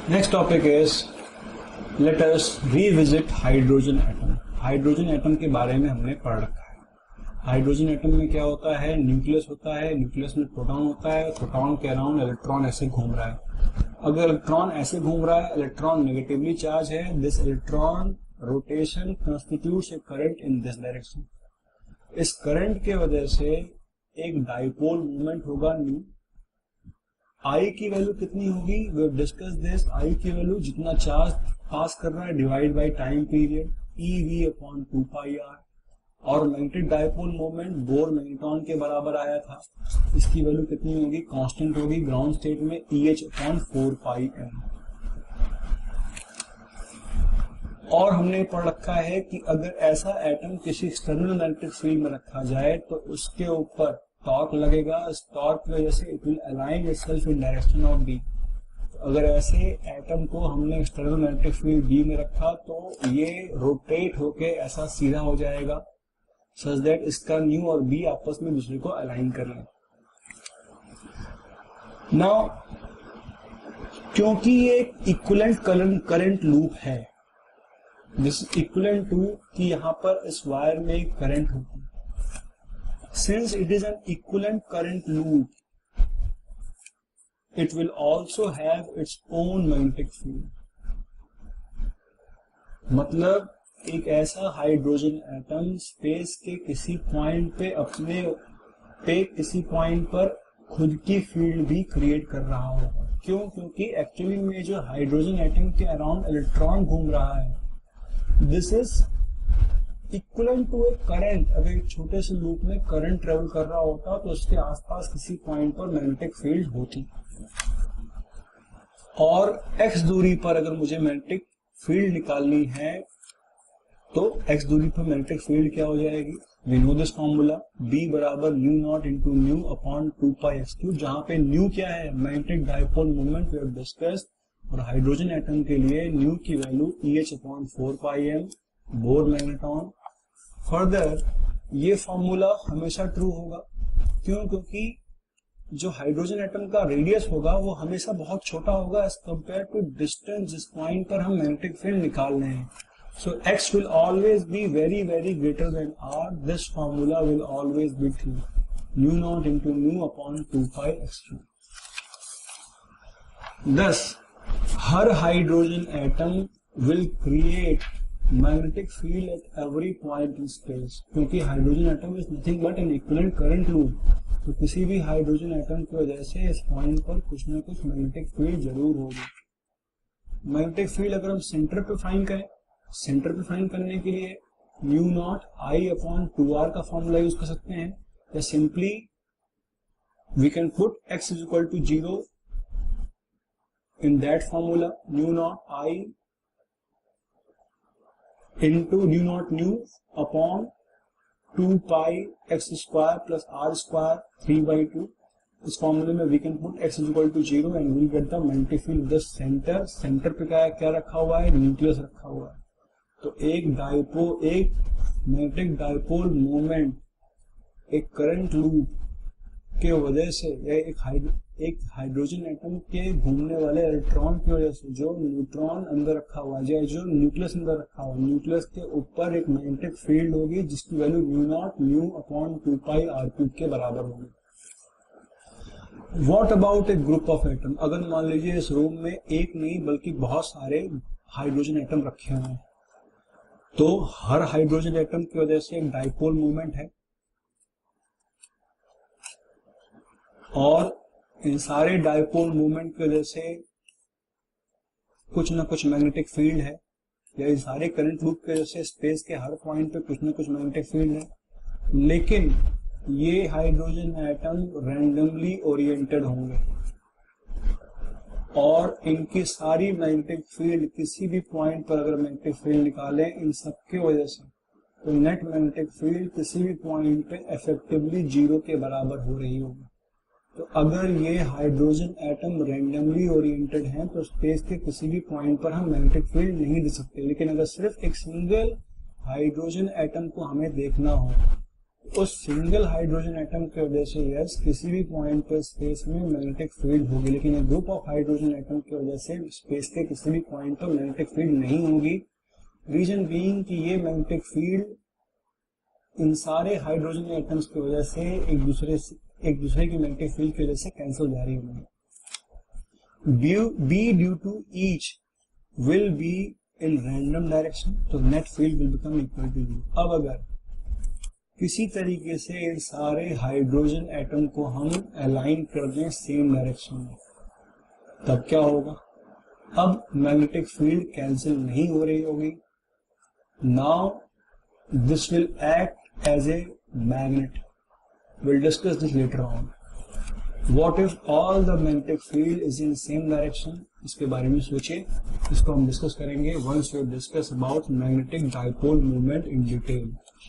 Next topic is let us revisit hydrogen atom. Hydrogen atom के बारे में हमने पढ़ रखा है। हाइड्रोजन एटम में क्या होता है, न्यूक्लियस होता है, न्यूक्लियस में प्रोटॉन होता है, प्रोटॉन के अराउंड इलेक्ट्रॉन ऐसे घूम रहा है। अगर इलेक्ट्रॉन ऐसे घूम रहा है, इलेक्ट्रॉन नेगेटिवली चार्ज है, this electron rotation constitutes A current in this direction. इस करंट के वजह से एक डाइपोल मूवमेंट होगा न्यू। आई की वैल्यू कितनी होगी, वी हैव डिस्कस दिस। आई की वैल्यू जितना चार्ज पास कर रहा है divide by time period EV/2πr। और magnetic dipole moment bore magnetron के बराबर आया था, इसकी वैल्यू कितनी होगी, कांस्टेंट होगी ग्राउंड स्टेट में EH/4πm। और हमने पढ़ रखा है कि अगर ऐसा एटम किसी एक्सटर्नल मैग्नेटिक फील्ड में रखा जाए तो उसके ऊपर टॉर्क लगेगा। इस टॉर्क की वजह से it will align itself in direction of B। अगर ऐसे एटम को हमने एक्सटर्नल मैग्नेटिक फील्ड B में रखा तो ये रोटेट होके ऐसा सीधा हो जाएगा सच दैट इसका न्यू और B आपस में दूसरे को अलाइन कर लें। नाउ क्योंकि ये एक इक्विवेलेंट करंट लूप है, दिस इक्विवेलेंट टू कि यहां पर इस वायर में करंट होती है। Since it is an equivalent current loop, it will also have its own magnetic field। मतलब एक ऐसा हाइड्रोजन एटम स्पेस के किसी पॉइंट पे अपने पे किसी पॉइंट पर खुद की फील्ड भी क्रिएट कर रहा होगा। क्यों? क्योंकि एक्चुअली में जो हाइड्रोजन एटम के अराउंड इलेक्ट्रॉन घूम रहा है, this is equivalent to a current. अगर एक छोटे से लूप में करंट ट्रेवल कर रहा होता तो उसके आसपास किसी पॉइंट पर मैग्नेटिक फील्ड होती। और x दूरी पर अगर मुझे मैग्नेटिक फील्ड निकालनी है तो x दूरी पर मैग्नेटिक फील्ड क्या हो जाएगी, we know this formula, B बराबर mu naught into mu upon 2πx3, जहां पे न्यू क्या है, magnetic dipole moment we have discussed. और हाइड्रोजन एटम के लिए न्यू की value EH/4πm Bohr magnetron. Further ये फॉर्मूला हमेशा ट्रू होगा। क्यों? क्योंकि जो हाइड्रोजन एटम का रेडियस होगा वो हमेशा बहुत छोटा होगा एज कंपेयर टू डिस्टेंस जिस पॉइंट पर हम मैग्नेटिक फील्ड निकाल रहे हैं। So x will always be very very greater than r। This formula will always be true, mu naught into mu upon 2πx3। thus हर hydrogen atom will create magnetic field at every point in space. क्योंकि hydrogen atom is nothing but an equivalent current loop, तो किसी भी hydrogen atom की वजह से इस point पर कुछ ना कुछ मैग्नेटिक फील्ड जरूर होगी। मैग्नेटिक फील्ड अगर हम सेंटर पे फाइंड करें, सेंटर पे फाइंड करने के लिए न्यू नॉट I/2r का फॉर्मूला यूज कर सकते हैं, या simply we can put x = 0 in that formula, mu naught I into mu naught mu upon 2πx² + r² 3/2। इस फॉर्मूले में we can put x = 0 and we get the magnetic field the centre. Centre पे क्या रखा हुआ है, nucleus रखा हुआ है। तो एक मैग्नेटिक डाइपोल मोमेंट एक करंट लूप के वजह से या एक हाइड्रोजन एटम के घूमने वाले इलेक्ट्रॉन की वजह से जो न्यूट्रॉन अंदर रखा हुआ है, जो न्यूक्लियस अंदर रखा हुआ है, न्यूक्लियस के ऊपर एक मैग्नेटिक फील्ड होगी जिसकी value new naught mu upon 2πr³ के बराबर होगी। What about A group of atom? अगर मान लीजिए इस रूम में एक नहीं बल्कि बहुत सारे हाइड्रोजन एटम रखे हुए हैं, तो हर हाइड्रोजन एटम की वजह से एक डाइपोल मूवमेंट है और इन सारे डाइपोल मूवमेंट की वजह से कुछ ना कुछ मैग्नेटिक फील्ड है, या इन सारे करंट लूप की वजह से स्पेस के हर पॉइंट पे कुछ ना कुछ मैग्नेटिक फील्ड है। लेकिन ये हाइड्रोजन एटम रैंडमली ओरिएंटेड होंगे और इनकी सारी मैग्नेटिक फील्ड किसी भी पॉइंट पर अगर मैग्नेटिक फील्ड निकालें इन सबके वजह से, तो नेट मैग्नेटिक फील्ड किसी भी पॉइंट पे इफेक्टिवली 0 के बराबर हो रही होगी। तो अगर ये हाइड्रोजन एटम रैंडमली ओरिएंटेड हैं तो स्पेस के किसी भी पॉइंट पर हम मैग्नेटिक फील्ड नहीं दे सकते। लेकिन अगर सिर्फ एक सिंगल हाइड्रोजन एटम को हमें देखना हो, उस सिंगल हाइड्रोजन एटम की वजह से यस किसी भी पॉइंट पर स्पेस में मैग्नेटिक फील्ड होगी, लेकिन एक ग्रुप ऑफ हाइड्रोजन एटम की वजह से स्पेस के किसी भी पॉइंट पर मैग्नेटिक फील्ड नहीं होगी। रीजन बीइंग कि ये मैग्नेटिक फील्ड इन सारे हाइड्रोजन एटम्स की वजह से एक दूसरे की मैग्नेटिक फील्ड की वजह से कैंसिल जा रही होंगी। B due to each will be in random direction, तो net field will become equal to you. अब अगर किसी तरीके से इन सारे हाइड्रोजन एटम को हम अलाइन कर दें सेम डायरेक्शन में, तब क्या होगा? अब मैग्नेटिक फील्ड कैंसिल नहीं हो रही होगी। Now this will act as a magnet. Will discuss this later on. What if all the magnetic field is in same direction? इसके बारे में सोचिए, इसको हम डिस्कस करेंगे once we discuss about magnetic dipole movement in detail.